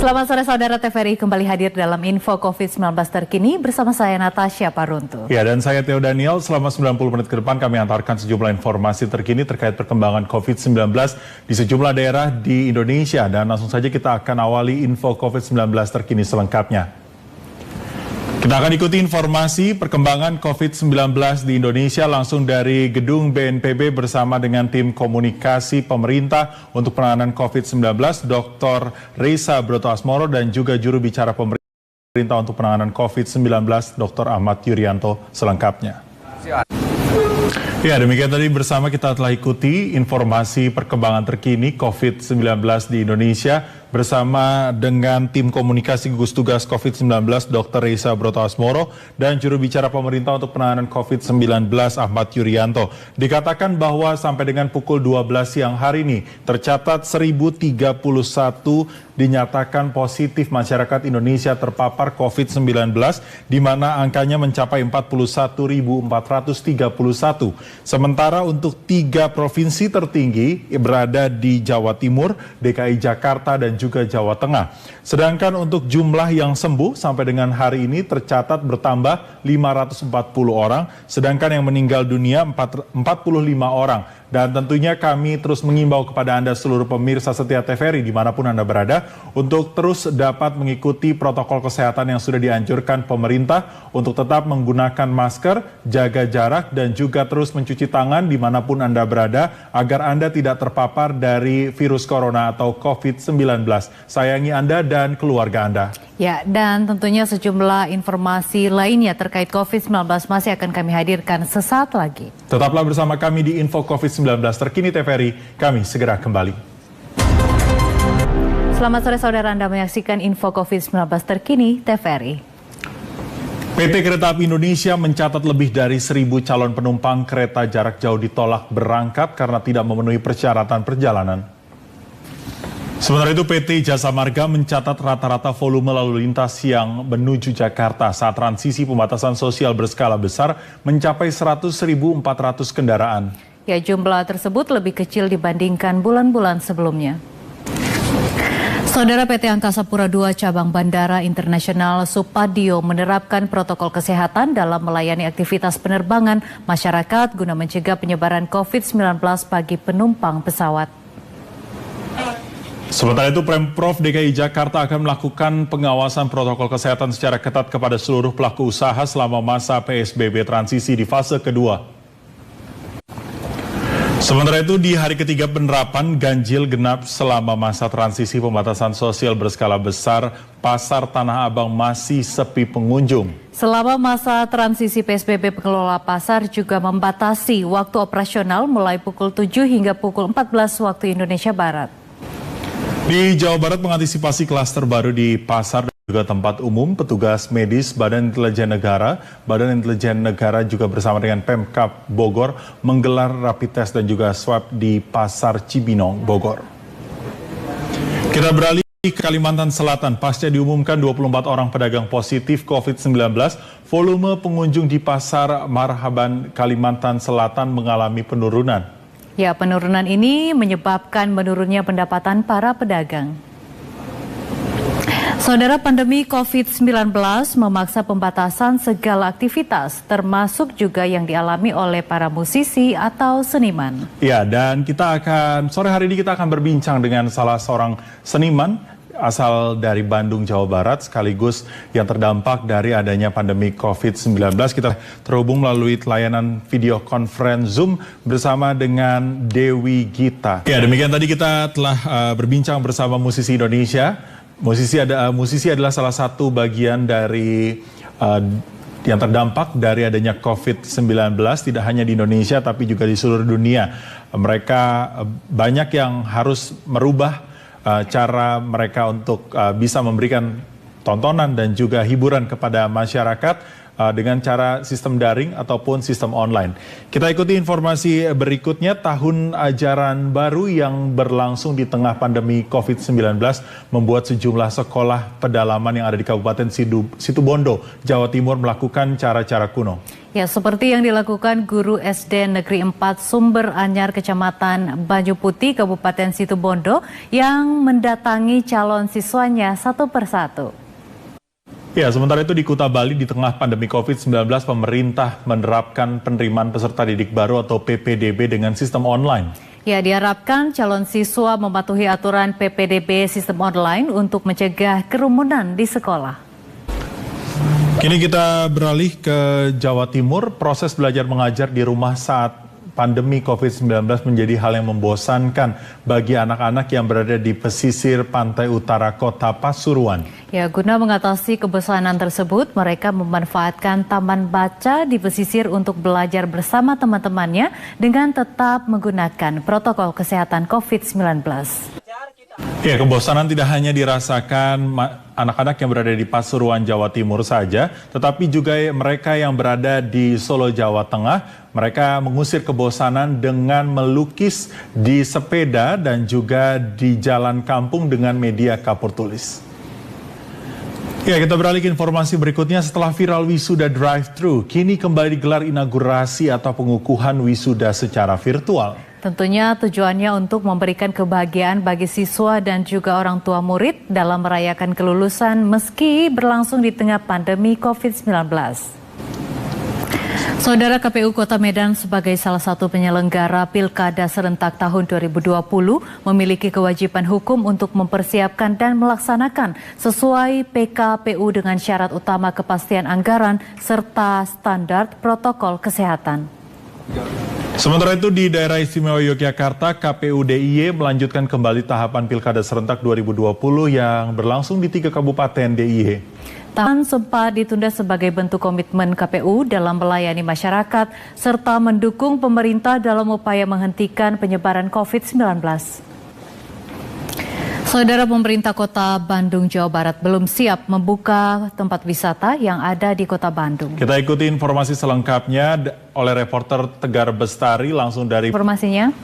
Selamat sore saudara, TVRI kembali hadir dalam info COVID-19 terkini bersama saya Natasha Paruntu. Ya, dan saya Theo Daniel. Selama 90 menit ke depan kami antarkan sejumlah informasi terkini terkait perkembangan COVID-19 di sejumlah daerah di Indonesia. Dan langsung saja kita akan awali info COVID-19 terkini selengkapnya. Kita akan ikuti informasi perkembangan COVID-19 di Indonesia langsung dari gedung BNPB bersama dengan tim komunikasi pemerintah untuk penanganan COVID-19, Dr. Reysa Brotoasmoro, dan juga juru bicara pemerintah untuk penanganan COVID-19, Dr. Ahmad Yuryanto, selengkapnya. Ya, demikian tadi bersama kita telah ikuti informasi perkembangan terkini COVID-19 di Indonesia bersama dengan tim komunikasi gugus tugas COVID-19 Dr. Reysa Brotoasmoro dan juru bicara pemerintah untuk penanganan COVID-19 Ahmad Yuryanto. Dikatakan bahwa sampai dengan pukul 12 siang hari ini tercatat 1031 dinyatakan positif masyarakat Indonesia terpapar COVID-19, di mana angkanya mencapai 41.431. Sementara untuk 3 provinsi tertinggi berada di Jawa Timur, DKI Jakarta, dan juga Jawa Tengah. Sedangkan untuk jumlah yang sembuh sampai dengan hari ini tercatat bertambah 540 orang, sedangkan yang meninggal dunia 45 orang. Dan tentunya kami terus mengimbau kepada Anda seluruh pemirsa setia TVRI dimanapun Anda berada untuk terus dapat mengikuti protokol kesehatan yang sudah dianjurkan pemerintah untuk tetap menggunakan masker, jaga jarak, dan juga terus mencuci tangan dimanapun Anda berada agar Anda tidak terpapar dari virus corona atau COVID-19. Sayangi Anda dan keluarga Anda. Ya, dan tentunya sejumlah informasi lainnya terkait COVID-19 masih akan kami hadirkan sesaat lagi. Tetaplah bersama kami di Info COVID-19 terkini TVRI, kami segera kembali. Selamat sore saudara, Anda menyaksikan Info COVID-19 terkini TVRI. PT Kereta Api Indonesia mencatat lebih dari 1.000 calon penumpang kereta jarak jauh ditolak berangkat karena tidak memenuhi persyaratan perjalanan. Sementara itu PT Jasa Marga mencatat rata-rata volume lalu lintas yang menuju Jakarta saat transisi pembatasan sosial berskala besar mencapai 100.400 kendaraan. Ya, jumlah tersebut lebih kecil dibandingkan bulan-bulan sebelumnya. Saudara, PT Angkasa Pura II Cabang Bandara Internasional Supadio menerapkan protokol kesehatan dalam melayani aktivitas penerbangan masyarakat guna mencegah penyebaran COVID-19 bagi penumpang pesawat. Sementara itu, Pemprov DKI Jakarta akan melakukan pengawasan protokol kesehatan secara ketat kepada seluruh pelaku usaha selama masa PSBB transisi di fase kedua. Sementara itu, di hari ketiga penerapan ganjil genap selama masa transisi pembatasan sosial berskala besar, Pasar Tanah Abang masih sepi pengunjung. Selama masa transisi PSBB, pengelola pasar juga membatasi waktu operasional mulai pukul 7 hingga pukul 14 waktu Indonesia Barat. Di Jawa Barat mengantisipasi klaster baru di pasar dan juga tempat umum, petugas medis Badan Intelijen Negara juga bersama dengan Pemkab Bogor menggelar rapid test dan juga swab di Pasar Cibinong, Bogor. Kita beralih ke Kalimantan Selatan. Pasca diumumkan 24 orang pedagang positif COVID-19, volume pengunjung di Pasar Marhaban, Kalimantan Selatan mengalami penurunan. Ya, penurunan ini menyebabkan menurunnya pendapatan para pedagang. Saudara, pandemi COVID-19 memaksa pembatasan segala aktivitas, termasuk juga yang dialami oleh para musisi atau seniman. Ya, dan sore hari ini kita akan berbincang dengan salah seorang seniman asal dari Bandung, Jawa Barat, sekaligus yang terdampak dari adanya pandemi COVID-19. Kita terhubung melalui layanan video conference Zoom bersama dengan Dewi Gita. Ya, demikian tadi kita telah berbincang bersama musisi Indonesia. Musisi adalah salah satu bagian dari yang terdampak dari adanya COVID-19, tidak hanya di Indonesia tapi juga di seluruh dunia. Mereka banyak yang harus merubah cara mereka untuk bisa memberikan tontonan dan juga hiburan kepada masyarakat dengan cara sistem daring ataupun sistem online. Kita ikuti informasi berikutnya. Tahun ajaran baru yang berlangsung di tengah pandemi COVID-19 membuat sejumlah sekolah pedalaman yang ada di Kabupaten Situbondo, Jawa Timur melakukan cara-cara kuno. Ya, seperti yang dilakukan guru SD Negeri 4 Sumber Anyar, Kecamatan Banyu Putih, Kabupaten Situbondo, yang mendatangi calon siswanya satu persatu. Ya, sementara itu di Kuta Bali di tengah pandemi COVID-19, pemerintah menerapkan penerimaan peserta didik baru atau PPDB dengan sistem online. Ya, diharapkan calon siswa mematuhi aturan PPDB sistem online untuk mencegah kerumunan di sekolah. Kini kita beralih ke Jawa Timur. Proses belajar mengajar di rumah saat pandemi COVID-19 menjadi hal yang membosankan bagi anak-anak yang berada di pesisir pantai utara kota Pasuruan. Ya, guna mengatasi kebosanan tersebut, mereka memanfaatkan taman baca di pesisir untuk belajar bersama teman-temannya dengan tetap menggunakan protokol kesehatan COVID-19. Ya, kebosanan tidak hanya dirasakan anak-anak yang berada di Pasuruan, Jawa Timur saja, tetapi juga mereka yang berada di Solo, Jawa Tengah. Mereka mengusir kebosanan dengan melukis di sepeda dan juga di jalan kampung dengan media kapur tulis. Ya, kita beralih ke informasi berikutnya. Setelah viral wisuda drive-thru, kini kembali digelar inaugurasi atau pengukuhan wisuda secara virtual. Tentunya tujuannya untuk memberikan kebahagiaan bagi siswa dan juga orang tua murid dalam merayakan kelulusan meski berlangsung di tengah pandemi COVID-19. Saudara, KPU Kota Medan sebagai salah satu penyelenggara Pilkada serentak tahun 2020 memiliki kewajiban hukum untuk mempersiapkan dan melaksanakan sesuai PKPU dengan syarat utama kepastian anggaran serta standar protokol kesehatan. Sementara itu di Daerah Istimewa Yogyakarta, KPU DIY melanjutkan kembali tahapan Pilkada serentak 2020 yang berlangsung di 3 kabupaten DIY. Tahapan sempat ditunda sebagai bentuk komitmen KPU dalam melayani masyarakat serta mendukung pemerintah dalam upaya menghentikan penyebaran COVID-19. Saudara, pemerintah Kota Bandung, Jawa Barat belum siap membuka tempat wisata yang ada di Kota Bandung. Kita ikuti informasi selengkapnya oleh reporter Tegar Bestari langsung dari informasinya.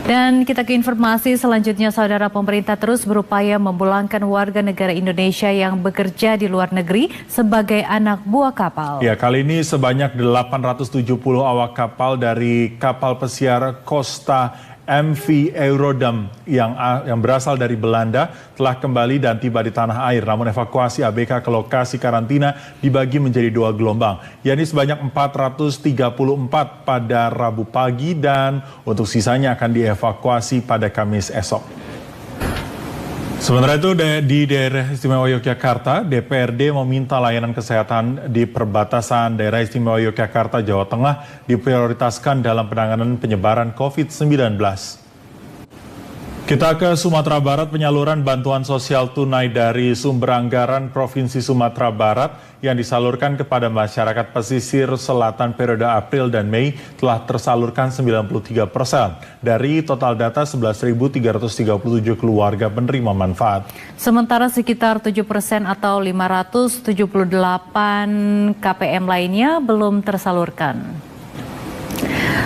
Dan kita ke informasi selanjutnya, saudara, pemerintah terus berupaya memulangkan warga negara Indonesia yang bekerja di luar negeri sebagai anak buah kapal. Ya, kali ini sebanyak 870 awak kapal dari kapal pesiar Costa MV Eurodam yang berasal dari Belanda telah kembali dan tiba di tanah air. Namun evakuasi ABK ke lokasi karantina dibagi menjadi 2 gelombang, yakni sebanyak 434 pada Rabu pagi dan untuk sisanya akan dievakuasi pada Kamis esok. Sementara itu di Daerah Istimewa Yogyakarta, DPRD meminta layanan kesehatan di perbatasan Daerah Istimewa Yogyakarta, Jawa Tengah diprioritaskan dalam penanganan penyebaran COVID-19. Kita ke Sumatera Barat. Penyaluran bantuan sosial tunai dari sumber anggaran Provinsi Sumatera Barat yang disalurkan kepada masyarakat pesisir selatan periode April dan Mei telah tersalurkan 93% dari total data 11.337 keluarga penerima manfaat. Sementara sekitar 7% atau 578 KPM lainnya belum tersalurkan.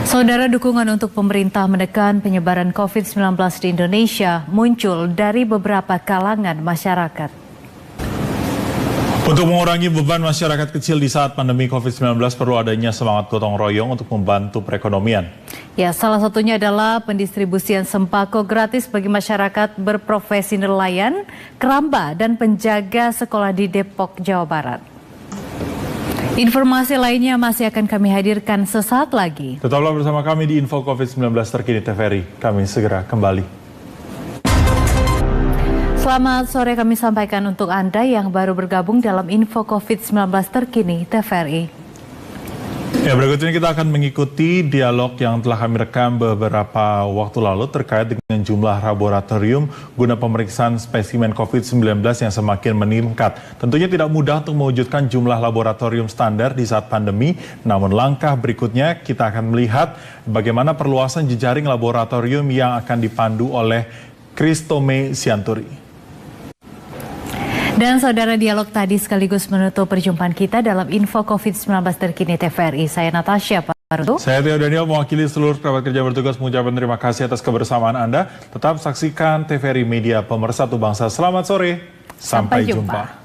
Saudara, dukungan untuk pemerintah menekan penyebaran COVID-19 di Indonesia muncul dari beberapa kalangan masyarakat. Untuk mengurangi beban masyarakat kecil di saat pandemi COVID-19 perlu adanya semangat gotong royong untuk membantu perekonomian. Ya, salah satunya adalah pendistribusian sembako gratis bagi masyarakat berprofesi nelayan, keramba, dan penjaga sekolah di Depok, Jawa Barat. Informasi lainnya masih akan kami hadirkan sesaat lagi. Tetaplah bersama kami di Info COVID-19 terkini TVRI. Kami segera kembali. Selamat sore, kami sampaikan untuk Anda yang baru bergabung dalam Info COVID-19 terkini TVRI. Ya, berikut ini kita akan mengikuti dialog yang telah kami rekam beberapa waktu lalu terkait dengan jumlah laboratorium guna pemeriksaan spesimen COVID-19 yang semakin meningkat. Tentunya tidak mudah untuk mewujudkan jumlah laboratorium standar di saat pandemi, namun langkah berikutnya kita akan melihat bagaimana perluasan jejaring laboratorium yang akan dipandu oleh Kristome Sianturi. Dan saudara, dialog tadi sekaligus menutup perjumpaan kita dalam info COVID-19 terkini TVRI. Saya Natasha Parutu. Saya Theo Daniel, mewakili seluruh kerabat kerja bertugas mengucapkan terima kasih atas kebersamaan Anda. Tetap saksikan TVRI Media Pemersatu Bangsa. Selamat sore, sampai jumpa.